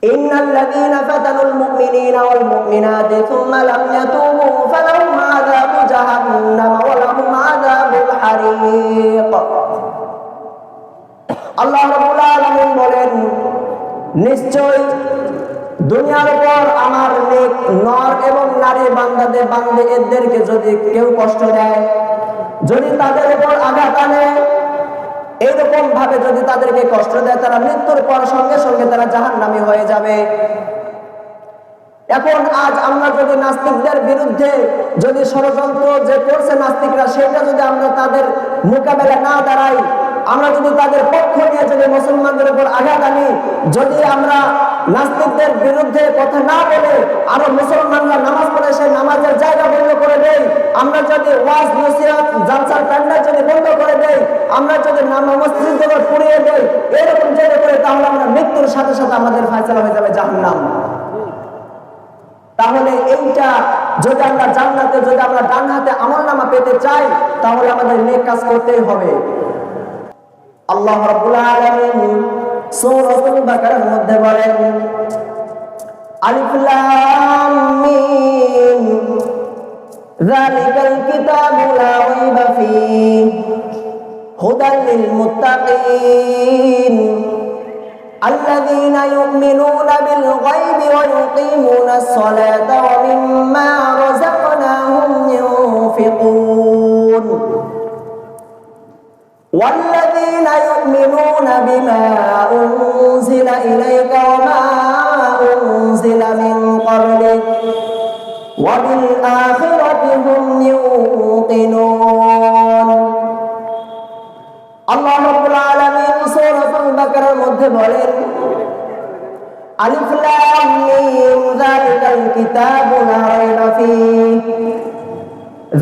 ইন্নাল্লাযীনা ফাতানুল মুমিনিনা ওয়াল মুমিনাতি সুম্মা লাম ইয়াতুবু ফালাহুম আযাবু জাহান্নাম ওয়া লাহুম আযাবুল হারিক। আল্লাহ রাব্বুল আলামিন বলেন, নিশ্চয় দুনিয়ার উপর আমার নেক নর এবং নারী বান্দাদেরকে যদি কেউ কষ্ট দেয়, যদি তাদের উপর আঘাত আনে, এইরকম ভাবে যদি তাদেরকে কষ্ট দেয়, তারা মৃত্যুর পর সঙ্গে সঙ্গে তারা জাহান্নামী হয়ে যাবে। এখন আজ আমরা যদি নাস্তিকদের বিরুদ্ধে যদি ষড়যন্ত্র যে করছে নাস্তিকরা, সেটা যদি আমরা তাদের মোকাবেলা না দাঁড়াই, আমরা যদি তাদের পক্ষ নিয়ে যদি মুসলমানদের উপর আঘাত আনি, যদি আমরা নাস্তিকদের বিরুদ্ধে কথা না বলে আরো মুসলমানরা নামাজ পড়ে সেই নামাজের জায়গা বন্ধ করে দেই, আমরা যদি ওয়াজ নসিহত জালসার প্যান্ডেল যদি বন্ধ করে দেই, আমরা যদি মসজিদগুলো পুড়িয়ে দেই, এরকম যদি করে, তাহলে আমরা মৃত্যুর সাথে সাথে আমাদের ফয়সালা হয়ে যাবে জাহান্নাম। তাহলে এইটা যদি আমরা জান্নাতে যদি আমরা ডান হাতে আমলনামা পেতে চাই, তাহলে আমাদের নেক কাজ করতেই হবে। আল্লাহ রাব্বুল আলামিন সূরাতুল বাকারার মধ্যে বলেন, আলিফ লাম মিম যালিকাল কিতাবু লা রাইবা ফীহি হুদাল লিল মুত্তাকিন الذين يؤمنون بالغيب ويقيمون الصلاة ومما رزقناهم ينفقون والذين يؤمنون بما أنزل إليك وما أنزل من قبلك وبالآخرة هم يوقنون। আল্লাহ রাব্বুল আলামিন সূরাতুল বাকারার মধ্যে বলেন, আলিফ লাম মিম যালিকাল কিতাবু লা রাইবা ফীহি।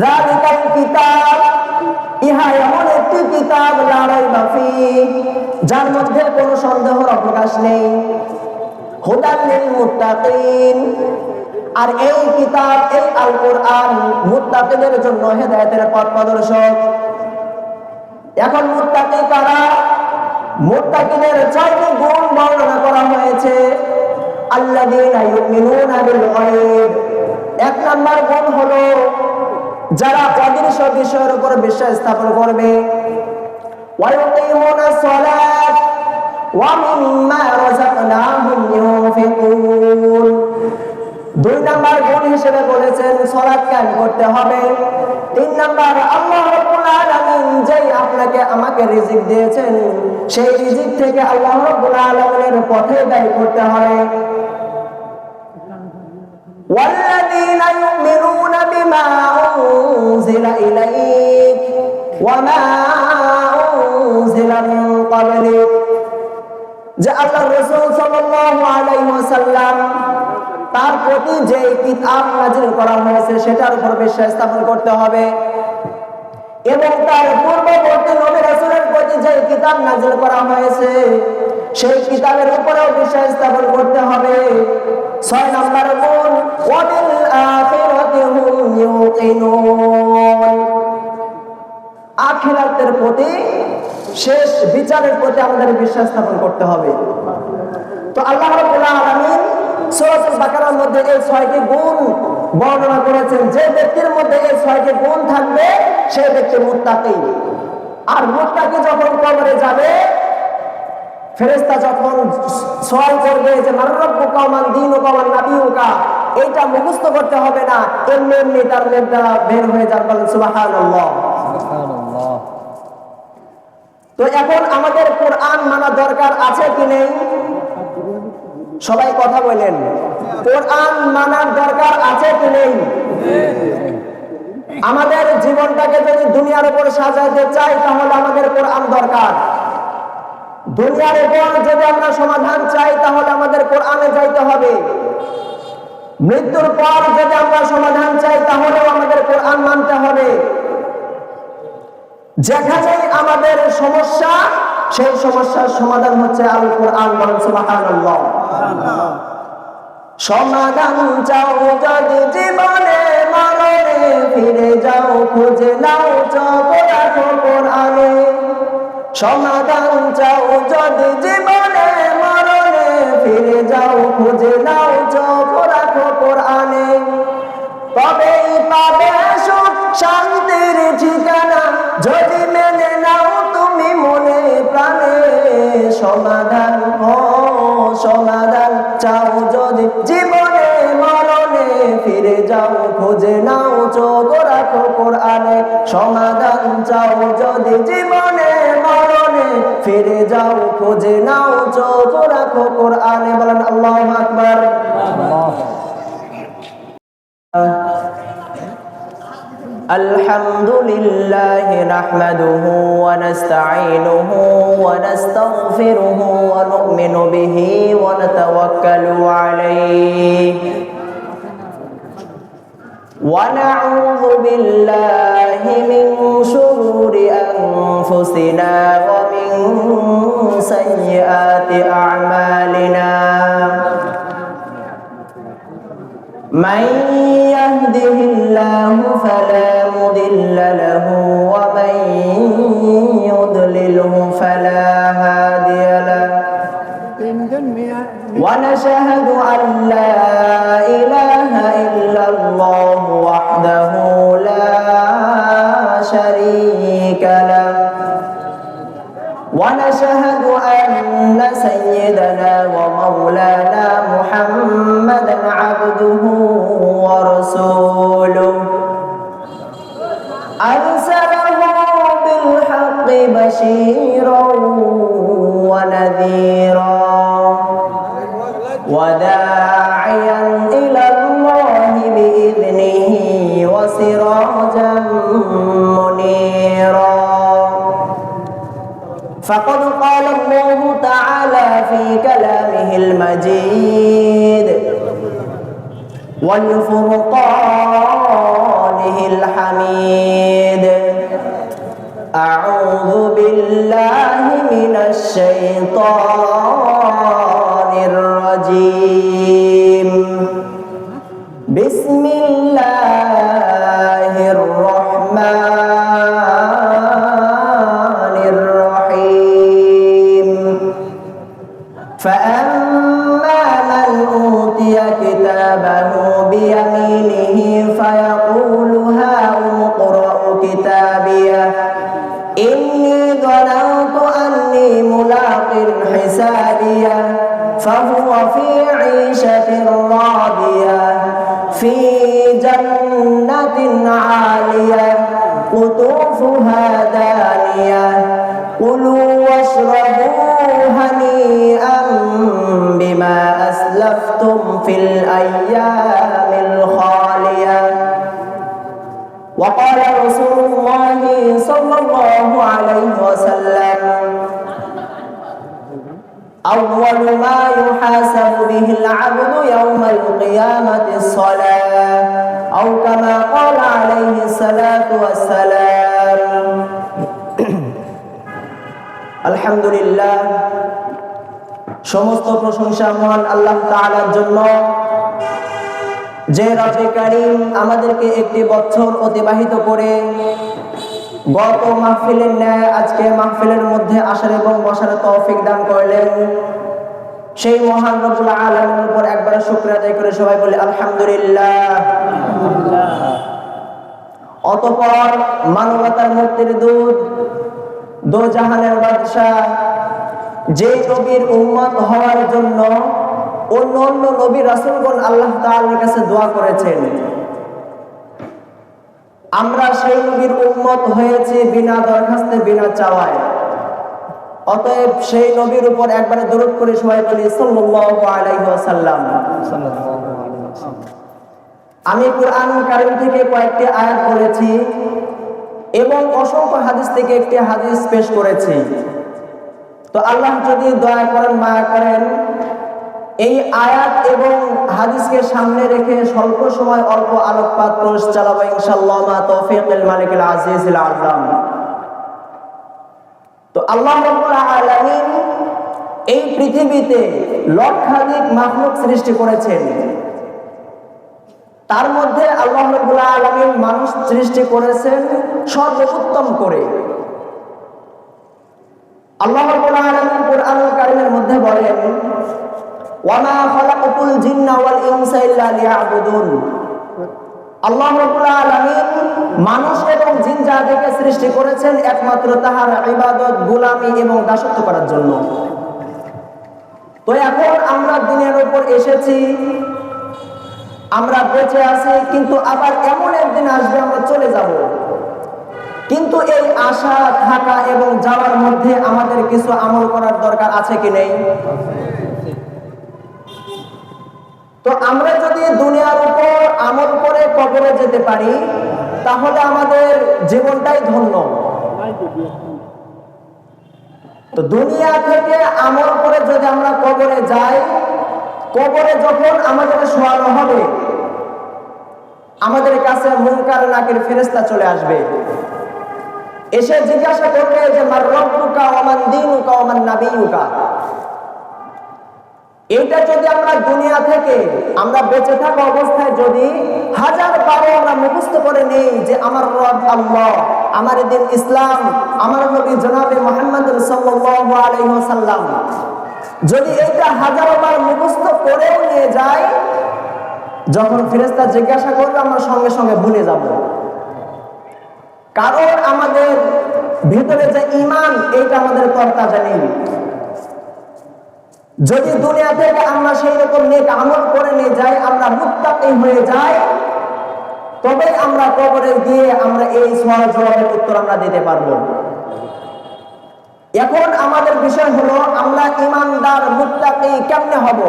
যালিকাল কিতাব, ইহা এমন একটি কিতাব, লা রাইবা ফীহি, যার মধ্যে কোনো সন্দেহর অবকাশ নেই। হুদাল লিল মুত্তাকিন, আর এই কিতাব, এই আল কোরআন মুত্তাকিদের জন্য হেদায়েতের পথ প্রদর্শক। এখন মুত্তাকি কারা? মুত্তাকিদের 6টি গুণ বর্ণনা করা হয়েছে। আল্লাযীনা ইউমিনুনা বিল গায়ব, 1 নাম্বার গুণ হলো যারা অদৃশ্য বিষয়ের উপর বিশ্বাস স্থাপন করবে। ওয়া ইউকিমুনাস সালাত ওয়া মিম্মা রাযাকনাহুম ইউনফিকুন। 2 নাম্বার গুণ হিসেবে বলেছেন সালাত কায়েম করতে হবে। 3 নাম্বার, আল্লাহ রাব্বুল আলামিন যেই আপনাকে আমাকে রিজিক দিয়েছেন, সেই রিজিক থেকে আল্লাহ রাব্বুল আলামিনের পথে ব্যয় করতে হবে। ওয়াল্লাযীনা ইউমিনুনা বিমা উনজিলা ইলাইক ওয়া মা উনজিলা মিন ক্বাবলিক, যে আল্লাহর রাসূল সাল্লাল্লাহু আলাইহি ওয়াসাল্লাম তার প্রতি যে কিতাব নাযিল করা হয়েছে সেটার উপর বিশ্বাস স্থাপন করতে হবে, এবং তার পূর্ববর্তী নবী রাসূলের প্রতি যে কিতাব নাযিল করা হয়েছে সেই কিতাবের উপরেও বিশ্বাস স্থাপন করতে হবে। 6 নম্বর গুণ, ওয়া বিল আখিরাতি হুম ইউকিনুন, আখিরাতের প্রতি, শেষ বিচারের প্রতি আমাদের বিশ্বাস স্থাপন করতে হবে। তো আল্লাহ রাব্বুল আলামিন সূরাতুল বাকারার মধ্যে এই 6টি গুণ বর্ণনা করেছেন। যে ব্যক্তির মধ্যে এই 6টি গুণ থাকবে সেই ব্যক্তি মুত্তাকি। আর মুত্তাকি যখন কবরে যাবে, ফেরেশতা যখন সওয়াল করবে যে মান রাব্বুকা ওয়া মান দীনুকা ওয়া নাবিয়ুকা, এটা মুখস্থ করতে হবে না, এমনি এমনি তার মুখ দ্বারা বের হয়ে যাবে। বলেন সুবহানাল্লাহ। সুবহানাল্লাহ। তো এখন আমাদের কোরআন মানা দরকার আছে কি নেই? সবাই কথা বলেন, কোরআন মানার দরকার আছে কি নেই? আমাদের জীবনটাকে যদি দুনিয়ার উপর সাজাতে চাই, তাহলে আমাদের কোরআন দরকার। দুনিয়ার উপর যদি আমরা সমাধান চাই, তাহলে আমাদের কোরআনে যাইতে হবে। মৃত্যুর পর যদি আমরা সমাধান চাই, তাহলেও আমাদের কোরআন মানতে হবে। যেখানেই আমাদের সমস্যা, সেই সমস্যার সমাধান হচ্ছে আল কোরআন। বলেন সুবহানাল্লাহ। সমাধান চাও যদি জীবনে মরণে, ফিরে যাও খুঁজে নাও চোখ রাখো কোরআনে। সমাধান চাও যদি জীবনে মরণে, ফিরে যাও খুঁজে নাও চোখ রাখো কোরআনে তবেই পাবে সুখ শান্তির ঠিকানা যদি মেনে নাও তুমি মনে প্রাণে সমাধান সমাধান চাও যদি জীবনে মরণে ফিরে যাও খুঁজে নাও চোখ রাখো কোরআনে সমাধান চাও যদি জীবনে মরণে ফিরে যাও খুঁজে নাও চোখ রাখো কোরআনে বলেন আল্লাহু আকবার الحمد لله نحمده ونستعينه ونستغفره ونؤمن به ونتوكل عليه ونعوذ بالله من شرور أنفسنا ومن سيئات أعمالنا من يهده الله فلا مضل له ومن يضلله فلا هادي له ونشهد أن لا إله إلا الله وحده لا شريك له ونشهد أن سيدنا ومولانا محمدا عبده ورسوله أرسله بالحق بشيرا ونذيرا وداعيا إلى الله بإذنه وسراجا منيرا فقد قال الله تعالى في كلامه المجيد والفرقانه الحميد أعوذ بالله من الشيطان الرجيم بسم الله الرحمن الرحيم فأما من أوتي كتابه بيمينه فيقول هاؤم اقرءوا كتابيه إني ظننت أني ملاق حسابيه فهو في عيشة راضية في جنة عالية قطوفها دانية كلوا واشربوا هنيئا بما أسلفتم في الأيام الخالية وقال رسول الله صلى الله عليه وسلم أول ما يحاسب به العبد يوم القيامة الصلاة أو كما قال عليه الصلاة والسلام الحمد لله সমস্ত প্রশংসা মহান আল্লাহ তাআলার জন্য যে রব্বে কারীম আমাদেরকে একটি বছর অতিবাহিত করে গত মাহফিলের ন্যায় আজকে মাহফিলের মধ্যে আসার এবং বসার তৌফিক দান করলেন সেই মহান রব্বুল আলামিনের উপর একবার শুকরিয়া আদায় করে সবাই বলি আলহামদুলিল্লাহ। অতঃপর মানবতার মুক্তির দূত দো জাহানের বাদশা যে নবীর উম্মত হওয়ার জন্য অন্য অন্য নবী রাসূলগণ আল্লাহ তাআলার কাছে দোয়া করেছেন, আমরা সেই নবীর উম্মত হয়েছি বিনা দরখাস্তে বিনা চাওয়ায়। অতএব সেই নবীর উপর একবারে দরুদ করে সবাই বলি সাল্লাল্লাহু আলাইহি ওয়াসাল্লাম। আমি কুরআন কারীম থেকে কয়েকটি আয়াত পড়েছি এবং অসংখ্য হাদিস থেকে একটি হাদিস পেশ করেছি। তো আল্লাহ যদি দয়া করেন মায়া করেন এই আয়াত এবং হাদিসকে সামনে রেখে স্বল্প সময় অল্প আলোকপাত প্রকাশ চালাবো ইনশাআল্লাহ মা তৌফিকুল মালিকুল আজিজুল আযম। তো আল্লাহ রাব্বুল আলামিন এই পৃথিবীতে লক্ষাধিক মাখলুক সৃষ্টি করেছেন, তার মধ্যে আল্লাহ রাব্বুল আলামিন মানুষ সৃষ্টি করেছেন সর্বোত্তম করে। আল্লাহ রাব্বুল আলামিন কুরআনুল কারীমের মধ্যে বলেন ওয়ামা খালাকাতুল জিন্না ওয়াল ইনসা ইল্লা লিয়াবুদুন। আল্লাহ রাব্বুল আলামিন মানুষ এবং জিন জাতিকে সৃষ্টি করেছেন একমাত্র তাহার ইবাদত, গোলামি এবং দাসত্ব করার জন্য। তো এখন আমরা দুনিয়ার উপর এসেছি, আমরা বেঁচে আছি, কিন্তু আবার এমন একদিন আসবে আমরা চলে যাব। কিন্তু এই আশা থাকা এবং যাওয়ার মধ্যে আমাদের কিছু আমল করার দরকার আছে কি নেই? তো আমরা যদি দুনিয়ার উপর আমল করে কবরে যেতে পারি তাহলে আমাদের জীবনটাই ধন্য। তো দুনিয়া থেকে আমল করে যদি আমরা কবরে যাই, কবরে যখন আমাদের শোয়ানো হবে আমাদের কাছে মুনকার নাকির ফেরেশতা চলে আসবে, এসে জিজ্ঞাসা করবে যে মার রব্বুকা ওয়া মান দীনুকা ওয়া মান নাবিয়ুকা। এটা যদি আমরা দুনিয়া থেকে আমরা বেঁচে থাকা অবস্থায় যদি হাজার বারো আমরা মুখস্থ করে নেই যে আমার রব আল্লাহ, আমার দিন ইসলাম, আমার নবী জনাবে মুহাম্মদ সাল্লাল্লাহু আলাইহি ওয়াসাল্লাম, যদি এটা হাজারবার মুখস্থ করেও নিয়ে যায়, যখন ফেরেশতা জিজ্ঞাসা করবে আমরা সঙ্গে সঙ্গে ভুলে যাব। কারণ আমাদের ভিতরে যে ঈমান এইটা আমাদের তরতাজা নেই। যদি দুনিয়া থেকে আমরা সেই রকম নেক আমল করে নিয়ে যাই, আমরা মুত্তাকি হয়ে যাই, তবে আমরা কবরে গিয়ে আমরা এই সওয়াল জবাবের উত্তর আমরা দিতে পারবো। এখন আমাদের বিষয় হলো আমরা ঈমানদার মুত্তাকি কেমনে হব।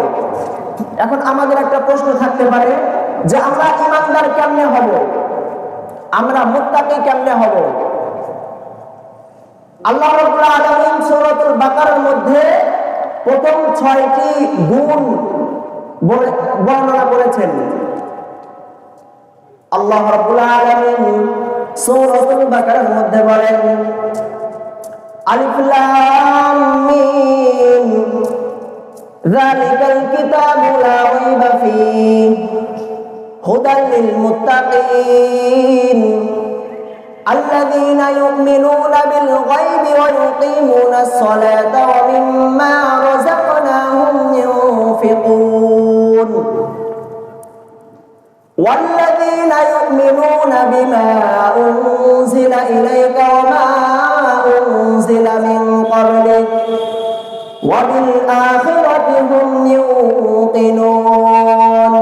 এখন আমাদের একটা প্রশ্ন থাকতে পারে যে আমরা ঈমানদার কেমনে হব, আমরা মুত্তাকি কেমনে হব। আল্লাহ রাব্বুল আলামিন সূরাতুল বাকারার মধ্যে প্রথম 6টি গুণ বর্ণনা করেছেন। আল্লাহ রাব্বুল আলামিন সূরাতুল বাকারার মধ্যে বলেন আলিফ লাম মিম যালিকাল কিতাবু লা রাইবা ফীহি হুদাল লিল মুত্তাকিন الذين يؤمنون بالغيب ويقيمون الصلاة ومما رزقناهم ينفقون والذين يؤمنون بما أنزل إليك وما أنزل من قبلك وبالآخرة هم يوقنون।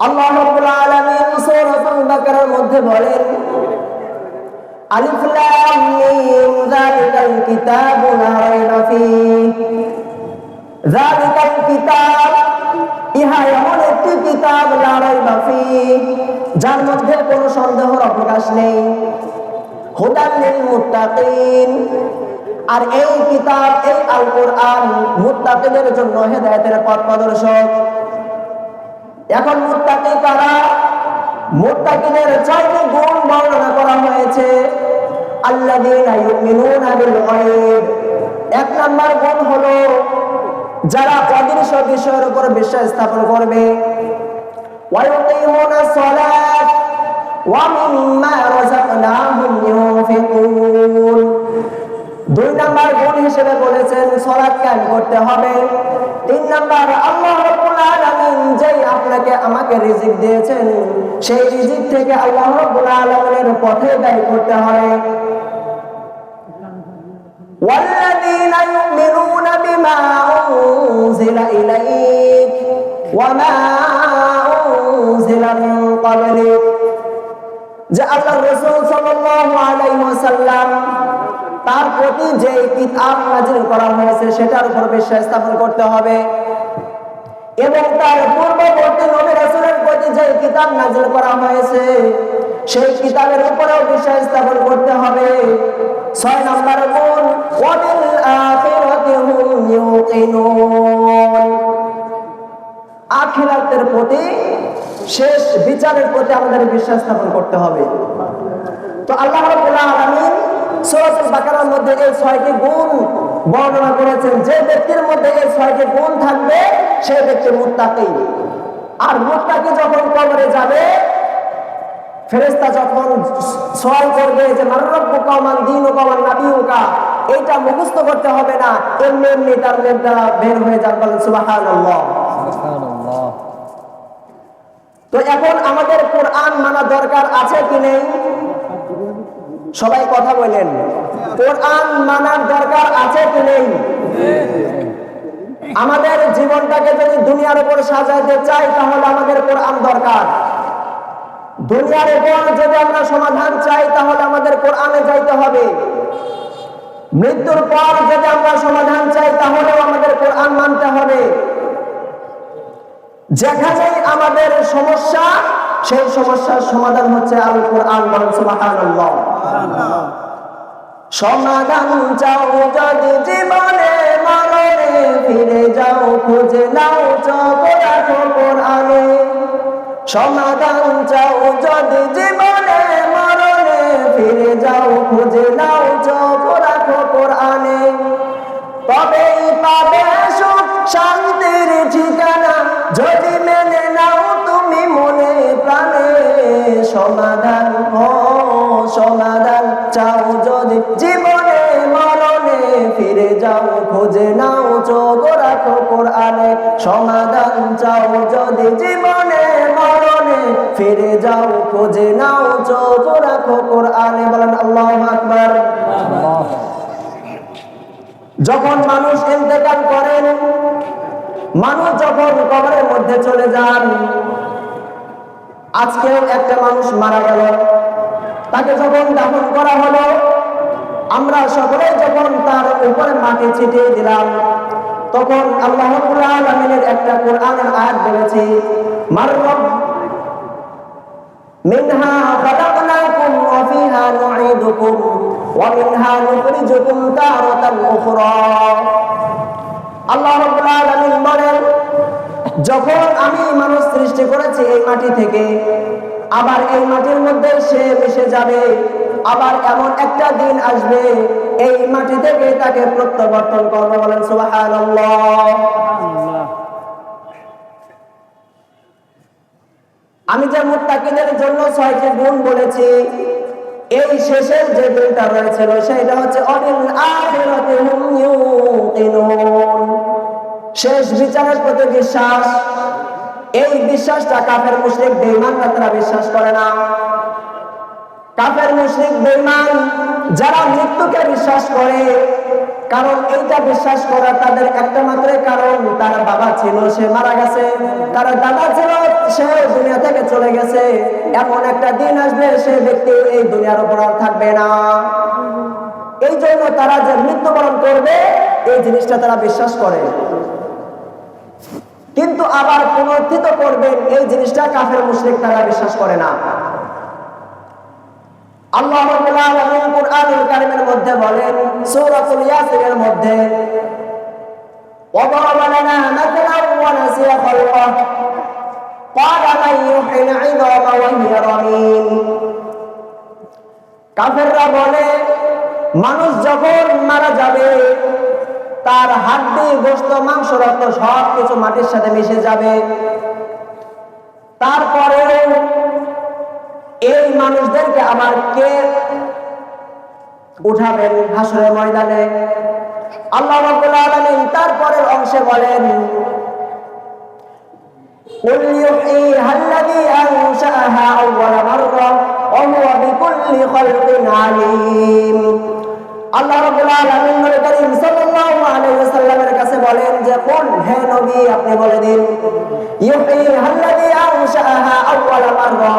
আল্লাহ রাব্বুল আলামিন সূরাতুল বাকারার মধ্যে বলেন আলিফ লাম মিম যালিকাল কিতাবু লা রাইবা ফীহি। যালিকাল কিতাব, ইহা এমন একটি কিতাব, লা রাইবা ফীহি, যার মধ্যে কোনো সন্দেহের অবকাশ নেই। হুদাল লিল মুত্তাকিন, আর এই কিতাব, এই আল কোরআন মুত্তাকিদের জন্য হেদায়েতের পথ প্রদর্শক। এখন মুত্তাকি কারা? মুত্তাকিদের 4টি গুণ বর্ণনা করা হয়েছে। আল্লাযীনা ইউমিনুনা বিল গায়ব, 1 নাম্বার গুণ হলো যারা অদৃশ্য বিষয়ের উপর বিশ্বাস স্থাপন করবে। ওয়া ইউকিমুনাস সালাত ওয়া মিম্মা রাযাকনাহুম ইউনফিকুন। 2 নাম্বার গুণ হিসেবে বলেছেন সালাত কায়েম করতে হবে। 3 নাম্বার আল্লাহ রাব্বুল আলামিন যেই আপনাকে আমাকে রিজিক দিয়েছেন সেই রিজিক থেকে আল্লাহ রাব্বুল আলামিনের পথে ব্যয় করতে হবে। ওয়াল্লাযীনা ইউমিনুনা বিমা উনজিলা ইলাইক ওয়া মা উনজিলা মিন ক্বাবলিক, যে আল্লাহর রাসূল সাল্লাল্লাহু আলাইহি ওয়াসাল্লাম তার প্রতি যে কিতাব নাযিল করা হয়েছে সেটার উপর বিশ্বাস স্থাপন করতে হবে, এবং তার পূর্ববর্তী নবী রাসূলের প্রতি যে কিতাব নাযিল করা হয়েছে সেই কিতাবের উপরেও বিশ্বাস স্থাপন করতে হবে। 6 নম্বর গুণ ওয়া বিল আখিরাতি হুম ইউকিনুন, আখিরাতের প্রতি, শেষ বিচারের প্রতি আমাদের বিশ্বাস স্থাপন করতে হবে। তো আল্লাহ রাব্বুল আলামিন সূরাতুল বাকারার মধ্যে এই 6টি গুণ বর্ণনা করেছেন। যে ব্যক্তির মধ্যে এই 6টি গুণ থাকবে সেই ব্যক্তি মুত্তাকি। আর মুত্তাকি যখন কবরে যাবে, ফেরেশতা যখন সওয়াল করবে যে মান রব্বুকা ওয়া মান দীনুকা ওয়া নাবিয়ুকা, এইটা মুখস্থ করতে হবে না, এমনি এমনি তার মুখটা বের হয়ে যাবে। বলেন সুবহানাল্লাহ। তো এখন আমাদের কোরআন মানা দরকার আছে কি নেই? সবাই কথা বলেন, কোরআন মানার দরকার আছে কি নেই? আমাদের জীবনটাকে যদি দুনিয়ার উপর সাজাইতে চাই তাহলে আমাদের কোরআন দরকার। দুনিয়ার উপর যদি আমরা সমাধান চাই তাহলে আমাদের কোরআনে যাইতে হবে। মৃত্যুর পর যদি আমরা সমাধান চাই তাহলেও আমাদের কোরআন মানতে হবে। যেখানেই আমাদের সমস্যা, সেই সমস্যার সমাধান হচ্ছে আল কোরআন। বলেন সুবহানাল্লাহ। সমাধান চাও যদি জীবনে মরণে, ফিরে যাও খুঁজে নাও চোখ রাখো কোরআনে। সমাধান চাও যদি জীবনে মরণে, ফিরে যাও খুঁজে নাও চোখ রাখো কোরআনে। তবেই পাবে সুখ শান্তির ঠিকানা, যদি মেনে নাও তুমি মনে প্রাণে। সমাধান সমাধান চাও যদি জীবনে মরণে, ফিরে যাও খুঁজে নাও চোখ রাখো কোরআনে। সমাধান চাও যদি জীবনে মরণে, ফিরে যাও খুঁজে নাও চোখ রাখো কোরআনে। বলেন আল্লাহু আকবার। যখন মানুষ ইন্তেকাল করেন, মানুষ যখন কবরের মধ্যে চলে যান, আজকেও একটা মানুষ মারা গেল, তাকে যখন দাফন করা হলো, আমরা সকলে যখন তার উপরে মাটি ছিটিয়ে দিলাম, তখন আল্লাহ রাব্বুল আলামিনের একটা কোরআনের আয়াত বলেছে, মাররাব মিনহা খালাকনাকুম ওয়া ফিহা নুঈদুকুম ওয়া মিনহা নুখরিজুকুম তারাতান উখরা। আল্লাহ রাব্বুল আলামিন বলেন, যখন আমি মানুষ সৃষ্টি করেছি এই মাটি থেকে, আবার এই মাটির মধ্যে সে মিশে যাবে, আবার এমন একটা দিন আসবে এই মাটি থেকে তাকে প্রত্যাবর্তন করবে। বলেন সুবহানাল্লাহ। আমি যে মুত্তাকিদের জন্য 6টি গুণ বলেছি, এই শেষের যে গুণটা রয়েছিল সেটা হচ্ছে অবিল আখিরাতি হুম ইউকিনুন, শেষ বিচারের প্রতি বিশ্বাস। এই বিশ্বাসটা কাফের মুশরিক বেঈমানরা তারা বিশ্বাস করে না। কাফের মুশরিক বেঈমান যারা মৃত্যুকে বিশ্বাস করে, কারণ এইটা বিশ্বাস করার তাদের একটা মাত্র কারণ, তার বাবা ছিল সে মারা গেছে, তার দাদা ছিল সে দুনিয়া থেকে চলে গেছে, এমন একটা দিন আসবে সে ব্যক্তি এই দুনিয়ার উপর আর থাকবে না। এই জন্য তারা যে মৃত্যুবরণ করবে এই জিনিসটা তারা বিশ্বাস করে, কিন্তু আবার পুনরুত্থিত করবেন এই জিনিসটা কাফের মুশরিক তারা বিশ্বাস করে না। আল্লাহ রাব্বুল আলামিন কুরআনুল কারীমের মধ্যে বলেন, সূরাতুল ইয়াসিনের মধ্যে, وَضَرَبَ لَنَا مَثَلًا وَنَسِيَ خَلْقَهُ قَالَ مَن يُحْيِي الْعِظَامَ وَهِيَ رَمِيمٌ। কাফেররা বলে, মানুষ যখন মারা যাবে তার হাড্ডি গোশত মাংস রক্ত সব কিছু মাটির সাথে মিশে যাবে, তারপরে এই মানুষদেরকে আবার কে উঠাবেন হাসরের ময়দানে? আল্লাহ রাব্বুল আলামিন তারপরের অংশে বলেন, কুল ইউহীহাল্লাযী আনশাআহা আউওয়ালা মাররা ওয়া হুয়া বিকুল্লি খালকিন আলীম। আল্লাহ রাব্বুল আলামিন নবী করিম সাল্লাল্লাহু আলাইহি ওয়াসাল্লামের কাছে বলেন যে, কুল, হে নবী আপনি বলে দিন, ইউহীহাল্লাযী আনশাআহা আউওয়ালা মাররা,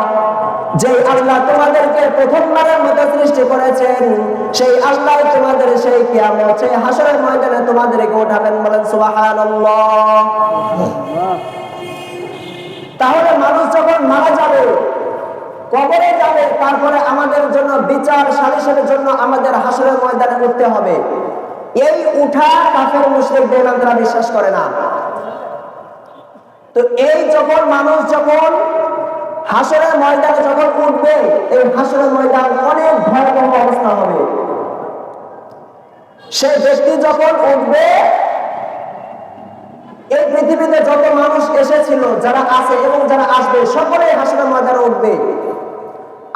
যে আল্লাহ তোমাদেরকে প্রথমবারের মতো সৃষ্টি করেছেন সেই আল্লাহ তোমাদের সেই কিয়ামত সেই হাসরের ময়দানে তোমাদেরকে উঠাবেন। বলেন সুবহানাল্লাহ। তাহলে মানুষ যখন মারা যাবে, কবরে যাবে, তারপরে আমাদের জন্য বিচার সালিসের জন্য আমাদের হাসরের ময়দানে উঠতে হবে। এই উঠা কাফের মুশরিক বেঈমানরা বিশ্বাস করে না। তো এই যখন মানুষ যখন হাসরের ময়দানে যখন উঠবে, এই হাসরের ময়দান অনেক ভয়াবহ অবস্থা হবে। সেই ব্যক্তি যখন উঠবে, এই পৃথিবীতে যত মানুষ এসেছিল, যারা আছে এবং যারা আসবে, সকলে হাসরের ময়দানে উঠবে।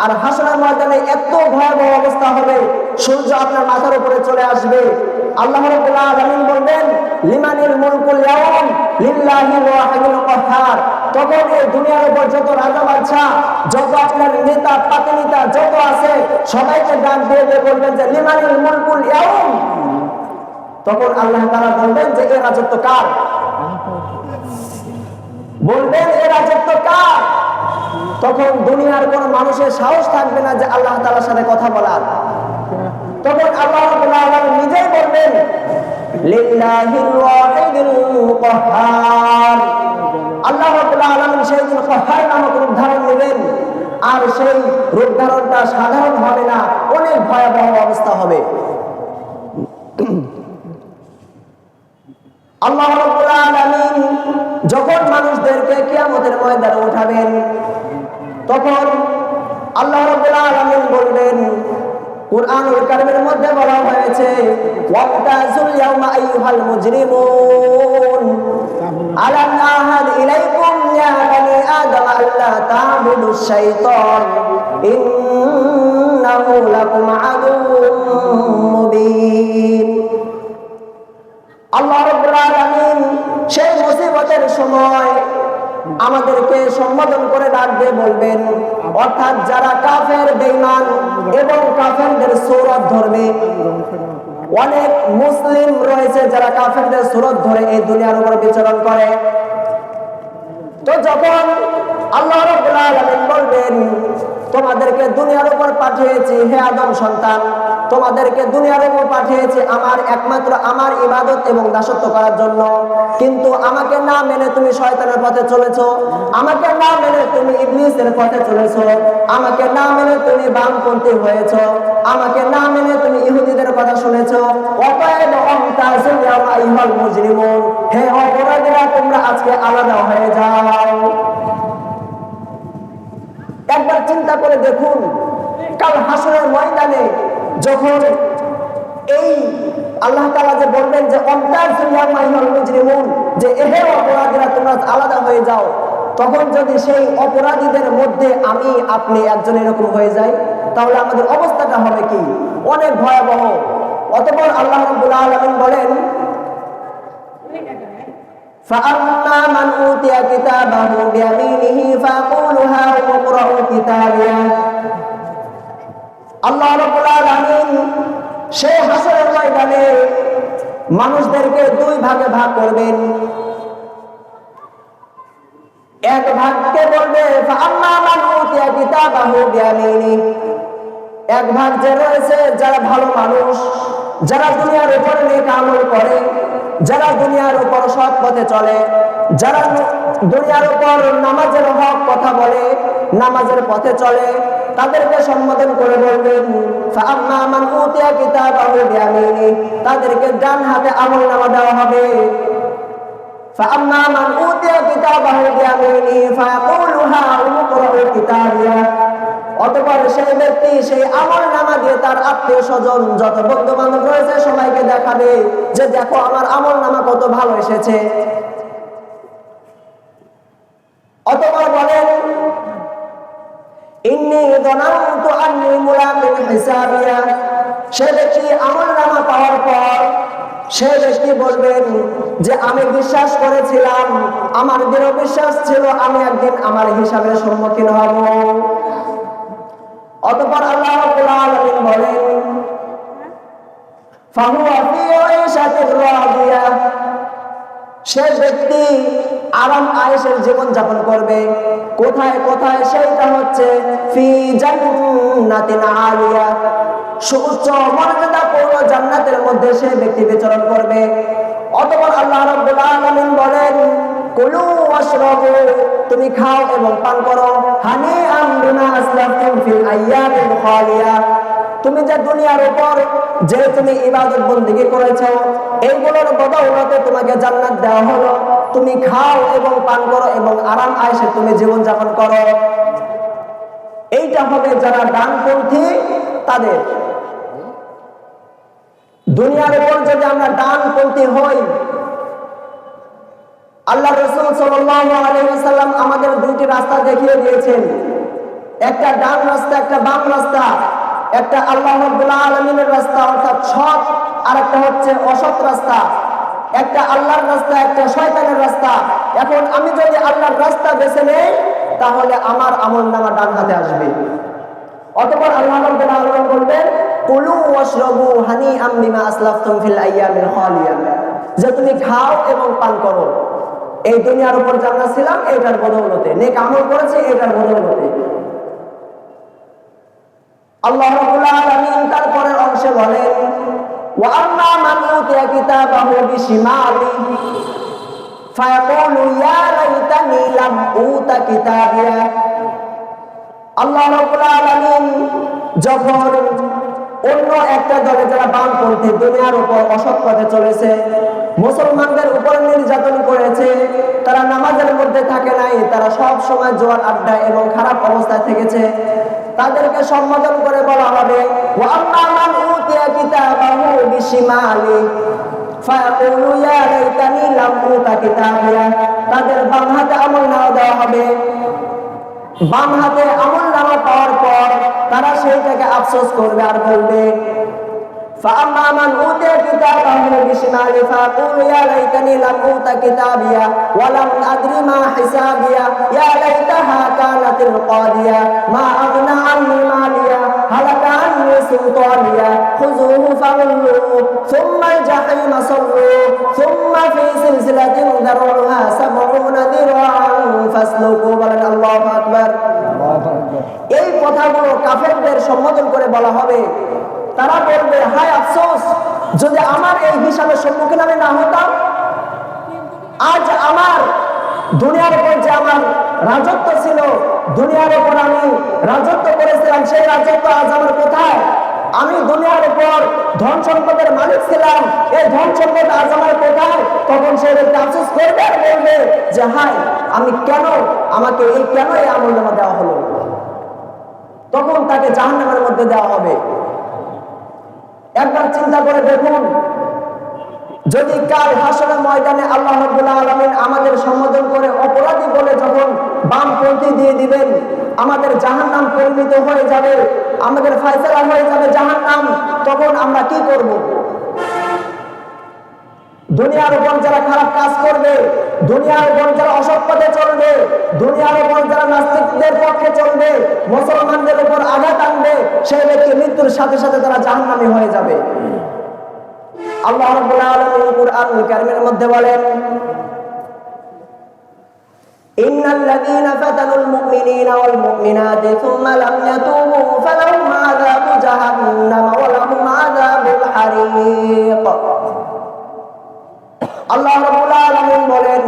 আর হাসরের ময়দানে এত ভয়াবহ অবস্থা হবে, সূর্য আপনার মাথার উপরে চলে আসবে। আল্লাহ রাব্বুল আলামিন বলবেন লিমানিল মুলকুল ইয়াউম লিল্লাহিল ওয়াহিদুল কাহ্হার। তখন এই দুনিয়ার উপর যত রাজা বাদশা, যত আপনার নেতা পাতিনেতা যত আছে, সবাইকে ডাক দিয়ে বলবেন যে লিমানিল মুলকুল ইয়াউম। তখন আল্লাহ তাআলা বলবেন যে এই রাজত্ব কার? বলবেন এই রাজত্ব কার? তখন দুনিয়ার কোন মানুষের সাহস থাকবে না যে আল্লাহ তাআলার সাথে কথা বলার। তখন আল্লাহ রাব্বুল আলামিন নিজেই বলবেন লিল্লাহিল ওয়াহিদুল কাহ্হার। আল্লাহ রাব্বুল আলামিন সেই দিন কাহ্হার নামক রূপ ধারণ নেবেন, আর সেই রূপ ধারণটা সাধারণ হবে না, অনেক ভয়াবহ অবস্থা হবে। আল্লাহ রাব্বুল আলামিন যখন মানুষদেরকে কিয়ামতের ময়দানে উঠাবেন, তখন আল্লাহ রাব্বুল আলামিন বলবেন, কুরআনুল কারীমের মধ্যে বলা হয়েছে ওয়ামতাজুল ইয়াওমা আইয়ুহাল মুজরিমুন আলাম আহাদ ইলাইকুম ইয়া বানি আদম আল্লা তা'বুদুশ শাইতান ইন্নাহু লাকুম আদুউম মুবিন। আল্লাহ রাব্বুল আলামিন সেই মুসিবতের সময় আমাদেরকে সম্বোধন করে ডাকবে বলবেন, অর্থাৎ যারা কাফের বেঈমান এবং কাফেরদের সূরত ধরবে। অনেক মুসলিম রয়েছে যারা কাফেরদের সূরত ধরে এই দুনিয়ার উপর বিচরণ করে। তো যখন আল্লাহ রাব্বুল আলামিন বলবেন তোমাদেরকে দুনিয়ার উপর পাঠিয়েছি হে আদম সন্তান, তোমাদেরকে দুনিয়ার উপর পাঠিয়েছি একমাত্র আমার ইবাদত এবং দাসত্ব করার জন্য, কিন্তু আমাকে না মেনে তুমি শয়তানের পথে চলেছো, আমাকে না মেনে তুমি ইবলিসের পথে চলেছো, আমাকে না মেনে তুমি বামপন্থী হয়েছো, আমাকে না মেনে তুমি ইহুদিদের কথা শুনেছো। অতএব আমতাজুল ইয়াওমা আইয়ুহাল মুজরিমুন, হে অপরাধীরা তোমরা আজকে আলাদা হয়ে যাও। একবার চিন্তা করে দেখুন, কাল হাসরের ময়দানে যখন এই আল্লাহ তাআলা যে বলবেন যে আমতাজুল ইয়াওমা আইয়ুহাল মুজরিমুন, যে হে অপরাধীরা তোমরা আলাদা হয়ে যাও, তখন যদি সেই অপরাধীদের মধ্যে আমি আপনি একজন এরকম হয়ে যাই, তাহলে আমাদের অবস্থাটা হবে কি? অনেক ভয়াবহ। অতঃপর আল্লাহ রাব্বুল আলামিন বলেন فَأَمَّا مَنْ أُوتِيَ كِتَابَهُ بِيَمِينِهِ فَيَقُولُ هَاؤُمُ اقْرَءُوا كِتَابِيَهْ। আল্লাহ রাব্বুল আলামিন সেই হাসরের ময়দানে মানুষদেরকে দুই ভাগে ভাগ করবেন। এক ভাগকে বলবে فَأَمَّا مَنْ أُوتِيَ كِتَابَهُ بِيَمِينِهِ, এক ভাগ যে রয়েছে যারা ভালো মানুষ, যারা দুনিয়ার উপর নেক আমল করে, যারা দুনিয়ার উপর সৎ পথে চলে, যারা দুনিয়ার উপর নামাজের হক কথা বলে, নামাজের পথে চলে, তাদেরকে সম্বোধন করে বলবেন ফাআম্মা মান উতিয়া কিতাবাহু বিয়ামিনি, তাদেরকে ডান হাতে আমলনামা দেওয়া হবে। ফাআম্মা মান উতিয়া কিতাবাহু বিয়ামিনি ফায়াকুলু হাউমু ইকরাউ কিতাবিয়া, অতঃপর সেই ব্যক্তি সেই আমলনামা দিয়ে তার আত্মীয় স্বজন যত বন্ধু বান্ধব রয়েছে সবাইকে দেখাবে যে দেখো আমার আমলনামা কত ভালো এসেছে। অতঃপর বলেন ইন্নী যানানতু আন্নী মুলাকিন হিসাবিয়া, সে ব্যক্তি আমলনামা পাওয়ার পর সে ব্যক্তি বলবেন যে আমি বিশ্বাস করেছিলাম, আমার দৃঢ় বিশ্বাস ছিল আমি একদিন আমার হিসাবের সম্মুখীন হব। অতঃপর আল্লাহ রাব্বুল আলামিন বলেন ফাহুয়া ফি আইশাতির রাদিয়া, সে ব্যক্তি আরাম আয়েশের জীবন যাপন করবে। কোথায় কোথায়? সেইটা হচ্ছে ফি জান্নাতিন আলিয়া, সুউচ্চ মর্যাদাপূর্ণ জান্নাতের মধ্যে সে ব্যক্তি বিচরণ করবে। অতঃপর আল্লাহ রাব্বুল আলামিন বলেন কুলু ওয়াশরাবু, তুমি খাও এবং পান করো, হানিআম বিমা আসলাফতুম ফিল আইয়ামিল খালিয়া, তুমি যে দুনিয়ার উপর যে তুমি ইবাদত বন্দেগী করেছো এইগুলোর বদৌলতে তোমাকে জান্নাত দেওয়া হলো, তুমি খাও এবং পান করো এবং আরাম আয়েশে তুমি জীবন যাপন করো। এইটা হবে যারা ডানপন্থী তাদের। দুনিয়ার উপর যদি আমরা ডানপন্থী হই, আল্লাহ রাসূল সাল্লাল্লাহু আলাইহি ওয়াসাল্লাম আমাদের দুইটি রাস্তা দেখিয়ে দিয়েছেন, একটা ডান রাস্তা একটা বাম রাস্তা। একটা আল্লাহ রাব্বুল আলামিনের রাস্তা অর্থাৎ সৎ, আর একটা হচ্ছে অসৎ রাস্তা। একটা আল্লাহর রাস্তা, একটা শয়তানের রাস্তা। এখন আমি যদি আল্লাহর রাস্তা বেছে নেই তাহলে আমার আমলনামা ডান হাতে আসবে। অতঃপর আল্লাহ রাব্বুল আলামিন বলবেন কুলু ওয়াশরাবু হানিআম বিমা আসলাফতুম ফিল আইয়ামিল খালিয়া, যে তুমি খাও এবং পান করো এই দুনিয়ার উপর জান্নাত ছিলাম এটার বদৌলতে, নেক আমল করেছে এটার বদৌলতে। আল্লাহ রাব্বুল আলামিন তারপরের অংশে বলেন ওয়া আম্মা মান উতিয়া কিতাবাহু বিশিমালিহি ফায়াকুলু ইয়া লাইতানি লাম উতা কিতাবিয়া। আল্লাহ রাব্বুল আলামিন যখন অন্য একটা দলে যারা বামপন্থী দুনিয়ার উপর অসৎ পথে চলেছে, মুসলমানদের উপর নির্যাতন করেছে, তারা নামাজের মধ্যে থাকে নাই, তারা সব সময় জোয়ার আড্ডা এবং খারাপ অবস্থায় থেকেছে, তাদেরকে সম্বোধন করে বলা হবে ওয়া আম্মা মান উতিয়া কিতাবাহু বিশিমালি ফায়াকুলু ইয়া লাইতানি লাম উতা কিতাবিয়া। তাদের বাম হাতে আমলনামা দেওয়া হবে। বাম হাতে আমলনামা পাওয়ার পর তারা সেইটাকে আফসোস করবে আর বলবে فأما من أوتي كتابه بشماله فيقول يا ليتني لم أوت كتابيه ولم أدر ما حسابيه يا ليتها كانت القاضية ما أغنى عني ماليه هلك عني سلطانيه خذوه فغلوه ثم الجحيم صلوه ثم في سلسلة ذرعها 70 ذراعا فاسلكوه বলেন আল্লাহু আকবার। এই কথাগুলো কাফেরদের সম্বোধন করে বলা হবে। তারা বলবে হায় আফসোস, যদি আমার এই হিসাবের সম্মুখীন আমি না হতাম, আজ আমার দুনিয়ার উপর যে আমার রাজত্ব ছিল, দুনিয়ার উপর আমি রাজত্ব করেছিলাম, সেই রাজত্ব আজ আমার কোথায়? আমি দুনিয়ার উপর ধন সম্পদের মালিক ছিলাম, এই ধন সম্পদ আজ আমার কোথায়? তখন সে ব্যক্তি আফসোস করবে আর বলবে যে হায় আমি কেন, আমাকে কেন এই আমলনামা দেওয়া হলো। তখন তাকে জাহান্নামের মধ্যে দেওয়া হবে। একবার চিন্তা করে দেখুন, যদি কাল হাসরের ময়দানে আল্লাহ রাব্বুল আলামিন আমাদের সম্বোধন করে অপরাধী বলে যখন বামপন্থী দিয়ে দিবেন, আমাদের জাহান্নাম পরিণত হয়ে যাবে, আমাদের ফয়সালা হয়ে যাবে জাহান্নাম, তখন আমরা কি করব? দুনিয়ার উপর যারা খারাপ কাজ করবে, দুনিয়ার উপর যারা অসৎ পথে চলবে, দুনিয়ার উপর যারা নাস্তিকদের পক্ষে চলবে, মুসলমানদের উপর আঘাত আনবে, সেই ব্যক্তি মৃত্যুর সাথে সাথে তারা জাহান্নামী হয়ে যাবে। আল্লাহ রাব্বুল আলামিন কুরআনুল কারীমের মধ্যে বলেন ইন্নাল লাযীনা ফাতানুল মুমিনিনা ওয়াল মুমিনাতি সুম্মা লাম ইয়াতুবু ফালাহুম আযাবু জাহান্নাম ওয়া লাহুম আযাবুল হারিক। আল্লাহ রাব্বুল আলামিন বলেন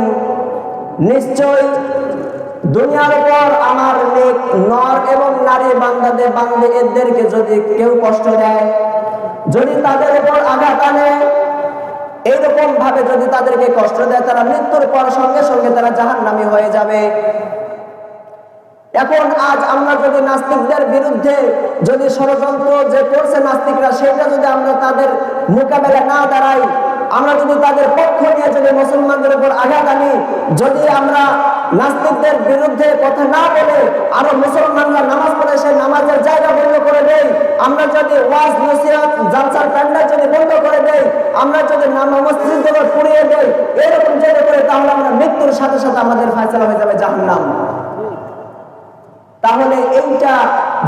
নিশ্চয় দুনিয়ার উপর আমার নেক নর এবং নারী বান্দাদেরকে যদি কেউ কষ্ট দেয়, যদি তাদের উপর আঘাত আনে, এইরকম ভাবে যদি তাদেরকে কষ্ট দেয়, তারা মৃত্যুর পর সঙ্গে সঙ্গে তারা জাহান্নামী হয়ে যাবে। এখন আজ আমরা যদি নাস্তিকদের বিরুদ্ধে যদি ষড়যন্ত্র যে করছে নাস্তিকরা, সেটা যদি আমরা তাদের মোকাবেলা না দাঁড়াই, আমরা যদি তাদের পক্ষ নিয়ে যদি মুসলমানদের উপর আঘাত আনি, যদি আমরা নাস্তিকদের বিরুদ্ধে কথা না বলে আরো মুসলমানরা নামাজ পড়ে সেই নামাজের জায়গা বন্ধ করে দেই, আমরা যদি ওয়াজ নসিহত জালসার প্যান্ডেল যদি বন্ধ করে দেই, আমরা যদি মসজিদগুলো পুড়িয়ে দেই, এরকম যদি করে, তাহলে আমরা মৃত্যুর সাথে সাথে আমাদের ফয়সালা হয়ে যাবে জাহান্নাম। তাহলে এইটা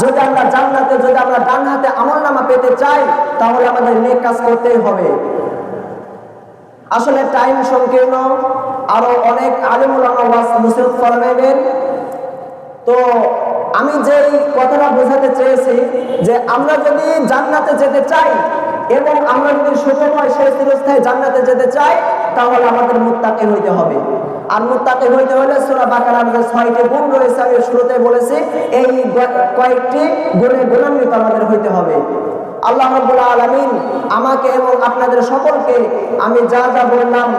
যদি আমরা জান্নাতে, যদি আমরা ডান হাতে আমলনামা পেতে চাই, তাহলে আমাদের নেক কাজ করতেই হবে। আসলে টাইম সংকীর্ণ, আরো অনেক আলেম ওলামা ওয়াজ নসিহত ফরমাইবেন। তো আমি যেই কথাটা বোঝাতে চেয়েছি যে আমরা যদি জান্নাতে যেতে চাই এবং আমরা যদি সুখময় সেই চিরস্থায়ী জান্নাতে যেতে চাই, তাহলে আমাদের মুত্তাকি হইতে হবে। আর মুত্তাকি হইতে হলে সূরা বাকারার যে 6টি গুণ রয়েছে আমি শুরুতে বলেছি, এই কয়েকটি গুণে গুণান্বিত আমাদের হইতে হবে। আল্লাহ রাব্বুল আলামিন আমাকে এবং আপনাদের সকলকে আমি যা যা বললাম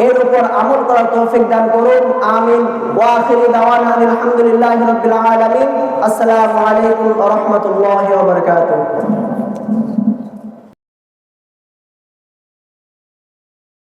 এর উপর আমল করার তৌফিক দান করুন। আমিন। ওয়া আখিরু দাওয়ানা আলহামদুলিল্লাহি রাব্বিল আলামিন। আসসালামু আলাইকুম ওয়া রাহমাতুল্লাহি ওয়া বারাকাতুহু।